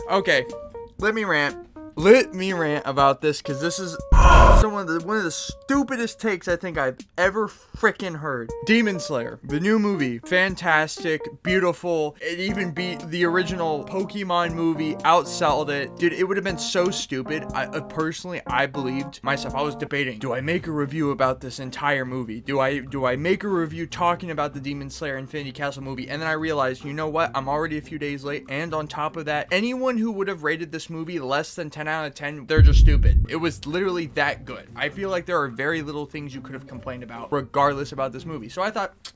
Okay, let me rant. Let me rant about this, because this is one of the stupidest takes I think I've ever freaking heard. Demon Slayer, the new movie, fantastic, beautiful. It even beat the original Pokemon movie, outsold it. Dude, it would have been so stupid. Personally, I believed myself. I was debating, do I make a review about this entire movie? Do I make a review talking about the Demon Slayer Infinity Castle movie? And then I realized, you know what? I'm already a few days late. And on top of that, anyone who would have rated this movie less than 10 out of 10, they're just stupid. It was literally that good. I feel like there are very little things you could have complained about regardless about this movie. So I thought,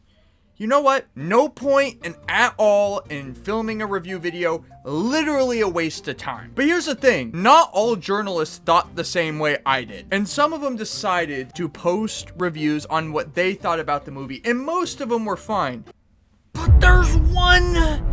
you know what? No point at all in filming a review video. Literally a waste of time. But here's the thing. Not all journalists thought the same way I did. And some of them decided to post reviews on what they thought about the movie. And most of them were fine. But there's one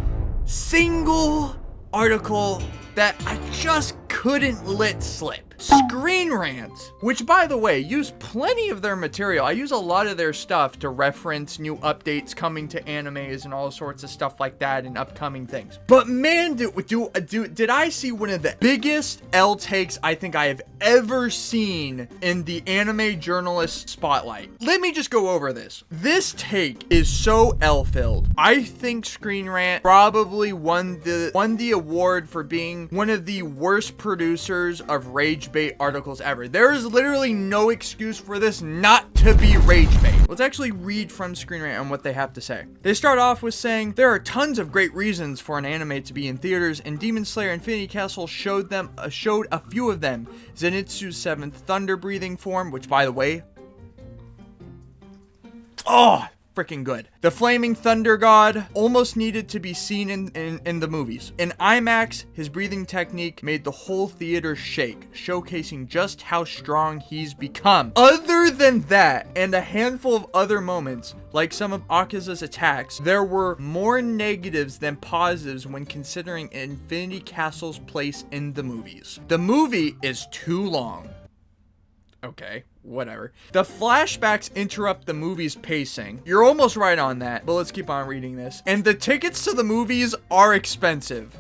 single article that I just couldn't let slip. Screen Rant, which by the way, use plenty of their material. I use a lot of their stuff to reference new updates coming to animes and all sorts of stuff like that and upcoming things. But man, did I see one of the biggest L takes I think I have ever seen in the anime journalist spotlight. Let me just go over this. This take is so L-filled. I think Screen Rant probably won the award for being one of the worst producers of rage bait articles ever. There is literally no excuse for this not to be rage bait. Let's actually read from Screen Rant on what they have to say. They start off with saying, there are tons of great reasons for an anime to be in theaters, and Demon Slayer Infinity Castle showed a few of them. Zenitsu's 7th thunder breathing form, which by the way, freaking good. The Flaming Thunder God almost needed to be seen in the movies. In IMAX, his breathing technique made the whole theater shake, showcasing just how strong he's become. Other than that, and a handful of other moments, like some of Akaza's attacks, there were more negatives than positives when considering Infinity Castle's place in the movies. The movie is too long. Okay, whatever. The flashbacks interrupt the movie's pacing. You're almost right on that, but let's keep on reading this. And the tickets to the movies are expensive.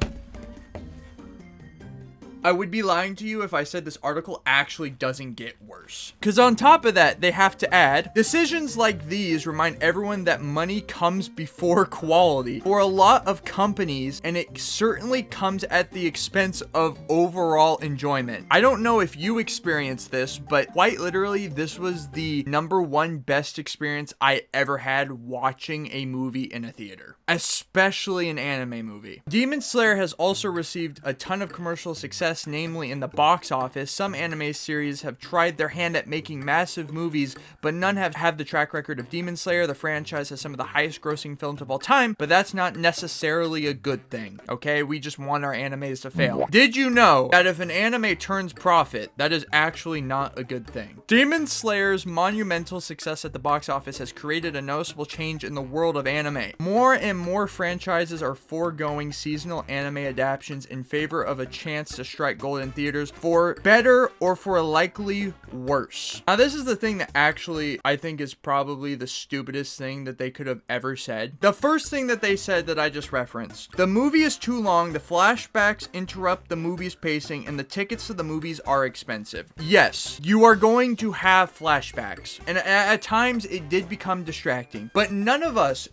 I would be lying to you if I said this article actually doesn't get worse. Because on top of that, they have to add, decisions like these remind everyone that money comes before quality for a lot of companies, and it certainly comes at the expense of overall enjoyment. I don't know if you experienced this, but quite literally, this was the #1 best experience I ever had watching a movie in a theater, especially an anime movie. Demon Slayer has also received a ton of commercial success, namely in the box office. Some anime series have tried their hand at making massive movies, but none have the track record of Demon Slayer. The franchise has some of the highest grossing films of all time, but that's not necessarily a good thing, okay? We just want our animes to fail. Did you know that if an anime turns profit, that is actually not a good thing? Demon Slayer's monumental success at the box office has created a noticeable change in the world of anime. More and more franchises are foregoing seasonal anime adaptations in favor of a chance to strike gold in theaters, for better or for likely worse. Now, this is the thing that actually I think is probably the stupidest thing that they could have ever said. The first thing that they said that I just referenced: the movie is too long, the flashbacks interrupt the movie's pacing, and the tickets to the movies are expensive. Yes, you are going to have flashbacks, and at times it did become distracting, but none of us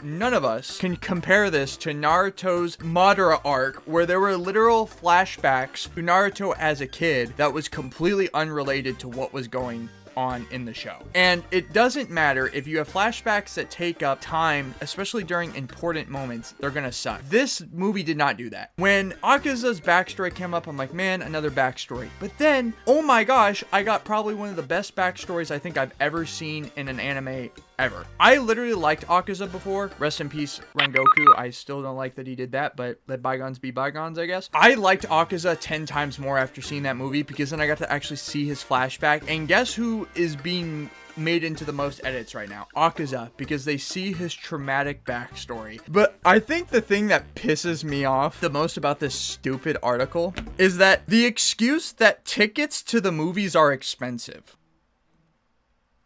can compare this to Naruto's Madara arc, where there were literal flashbacks to Naruto as a kid that was completely unrelated to what was going on in the show. And it doesn't matter if you have flashbacks that take up time, especially during important moments, they're gonna suck. This movie did not do that. When Akaza's backstory came up, I'm like, man, another backstory. But then, oh my gosh, I got probably one of the best backstories I think I've ever seen in an anime ever. I literally liked Akaza before. Rest in peace, Rengoku. I still don't like that he did that, but let bygones be bygones, I guess. I liked Akaza 10 times more after seeing that movie, because then I got to actually see his flashback. And guess who is being made into the most edits right now? Akaza, because they see his traumatic backstory. But I think the thing that pisses me off the most about this stupid article is that the excuse that tickets to the movies are expensive.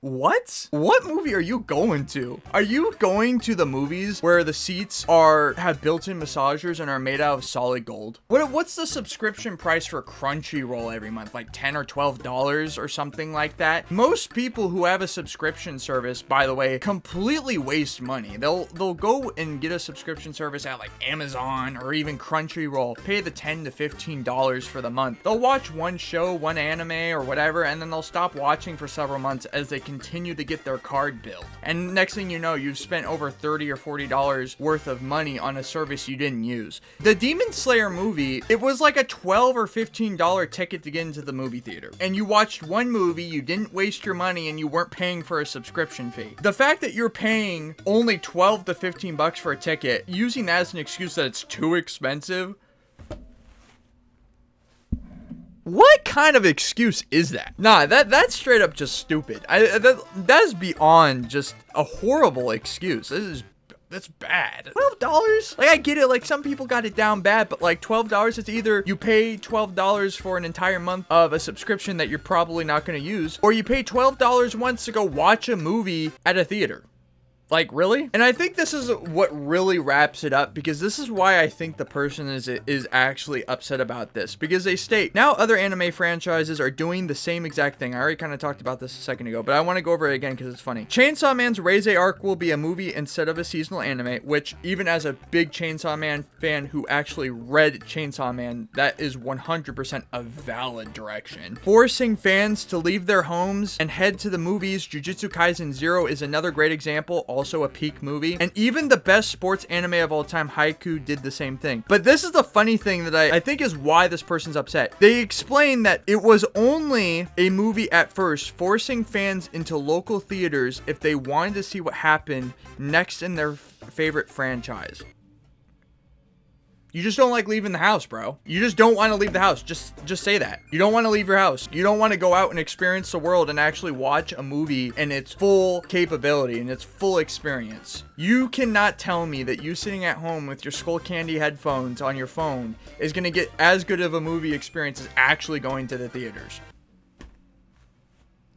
What? What movie are you going to? Are you going to the movies where the seats have built-in massagers and are made out of solid gold? What's the subscription price for Crunchyroll every month? Like $10 or $12 or something like that? Most people who have a subscription service, by the way, completely waste money. They'll go and get a subscription service at like Amazon or even Crunchyroll, pay the $10 to $15 for the month. They'll watch one show, one anime or whatever, and then they'll stop watching for several months as they continue to get their card billed. And next thing you know, you've spent over $30 or $40 worth of money on a service you didn't use. The Demon Slayer movie, it was like a $12 or $15 ticket to get into the movie theater. And you watched one movie, you didn't waste your money, and you weren't paying for a subscription fee. The fact that you're paying only 12 to 15 bucks for a ticket, using that as an excuse that it's too expensive, what kind of excuse is that? Nah, that's straight up just stupid. That is beyond just a horrible excuse. That's bad. $12? Like, I get it, like, some people got it down bad, but like $12, it's either you pay $12 for an entire month of a subscription that you're probably not going to use, or you pay $12 once to go watch a movie at a theater. Like, really? And I think this is what really wraps it up, because this is why I think the person is actually upset about this, because they state, now other anime franchises are doing the same exact thing. I already kind of talked about this a second ago, but I want to go over it again because it's funny. Chainsaw Man's Raise arc will be a movie instead of a seasonal anime, which even as a big Chainsaw Man fan who actually read Chainsaw Man, that is 100% a valid direction. Forcing fans to leave their homes and head to the movies, Jujutsu Kaisen 0 is another great example, also a peak movie. And even the best sports anime of all time, Haikyuu, did the same thing. But this is the funny thing that I think is why this person's upset. They explain that it was only a movie at first, forcing fans into local theaters if they wanted to see what happened next in their favorite franchise. You just don't like leaving the house, bro. You just don't want to leave the house. Just say that. You don't want to leave your house. You don't want to go out and experience the world and actually watch a movie in its full capability and its full experience. You cannot tell me that you sitting at home with your Skull Candy headphones on your phone is going to get as good of a movie experience as actually going to the theaters.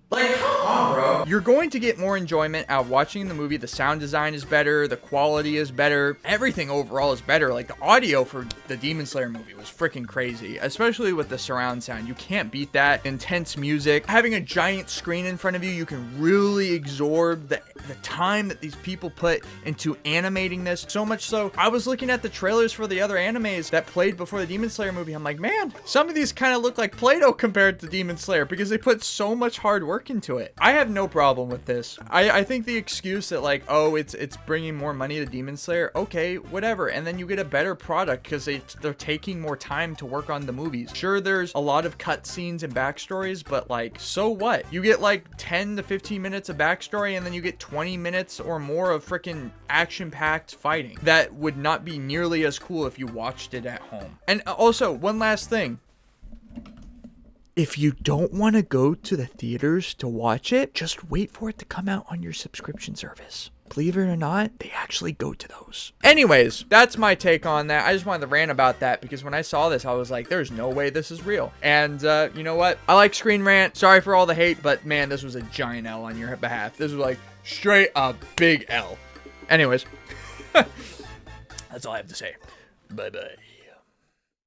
Like, come on, bro. You're going to get more enjoyment out of watching the movie. The sound design is better. The quality is better. Everything overall is better. Like, the audio for the Demon Slayer movie was freaking crazy, especially with the surround sound. You can't beat that. Intense music. Having a giant screen in front of you, you can really absorb the time that these people put into animating this. So much so, I was looking at the trailers for the other animes that played before the Demon Slayer movie. I'm like, man, some of these kind of look like Play-Doh compared to Demon Slayer because they put so much hard work into it. I have no problem with this. I think the excuse that like, oh, it's bringing more money to Demon Slayer, okay, whatever, and then you get a better product because they're taking more time to work on the movies. Sure, there's a lot of cutscenes and backstories, but like, so what? You get like 10 to 15 minutes of backstory, and then you get 20 minutes or more of freaking action-packed fighting that would not be nearly as cool if you watched it at home. And also, one last thing. If you don't want to go to the theaters to watch it, just wait for it to come out on your subscription service. Believe it or not, they actually go to those. Anyways, that's my take on that. I just wanted to rant about that because when I saw this, I was like, there's no way this is real. And you know what? I like Screen Rant. Sorry for all the hate, but man, this was a giant L on your behalf. This was like straight up big L. Anyways, that's all I have to say. Bye-bye.